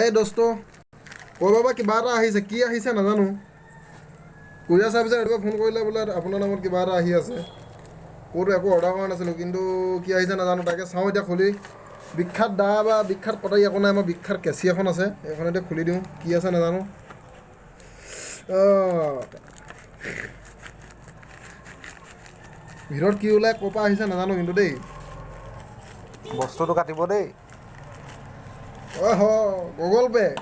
এই দোস্ত ক'ৰবাৰ পৰা কিবা এটা আহিছে, কি আহিছে নাজানো। কুৰিয়াৰ ছাৰ্ভিচে ৰাতিপুৱা ফোন কৰিলে বোলে আপোনাৰ নামত কিবা এটা আহি আছে। ক'তো একো অৰ্ডাৰ কৰা নাছিলোঁ, কিন্তু কি আহিছে নাজানো। তাকে চাওঁ এতিয়া খুলি। বিখ্যাত দা বা বিখ্যাত কটাৰী একো নাই, আমাৰ বিখ্যাত কেঁচি এখন আছে, এইখন এতিয়া খুলি দিওঁ। কি আছে নাজানো। ভিতৰত কি ওলাই ক'ৰ পৰা আহিছে নাজানো কিন্তু দেই। বস্তুটো কাটিব দেই। গুগল পে'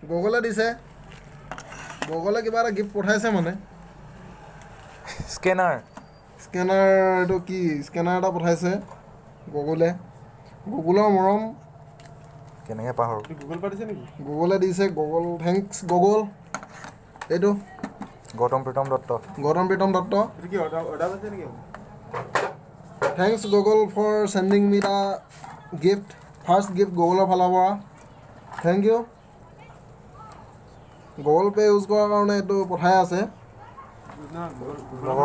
গুগলে দিছে। গুগলে কিবা এটা গিফ্ট পঠাইছে মানে। স্কেনাৰ এইটো কি স্কেনাৰ এটা পঠাইছে গুগলে। গুগলৰ মৰম কেনেকৈ পাহৰোঁ। গুগল পে' দিছে নেকি? গুগলে দিছে। Google thanks Google. এইটো গৌতম প্ৰীতম দত্ত। এইটো কি অৰ্ডাৰ পাইছে নেকি? Thanks Google for sending me the gift. First gift গুগলৰ ফালৰ পৰা। Thank you. Google pay' use কৰাৰ কাৰণে এইটো পঠাই আছে।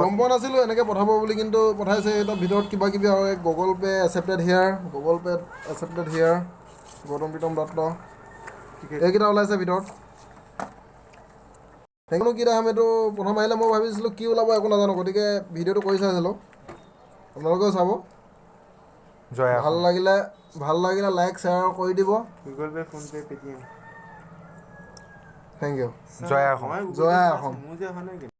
গম পোৱা নাছিলোঁ এনেকৈ পঠাব বুলি, কিন্তু পঠাইছে। তাৰ ভিতৰত কিবা কিবি আৰু গুগল পে' একচেপ্টেড হিয়াৰ, গুগল পে' একচেপ্টেড হিয়াৰ, গৌতম প্ৰীতম দত্ত, এইকেইটা ওলাইছে ভিতৰত। সেইখনো কি দেখাম, এইটো প্ৰথম আহিলে মই ভাবিছিলোঁ কি ওলাব একো নাজানো, গতিকে ভিডিঅ'টো কৰি চাইছিলোঁ। আপোনালোকেও চাব। ভাল লাগিলে লাইক শ্বেয়াৰ কৰি দিব। Google pay', PhonePe', Paytm. Thank you. জয় অসম।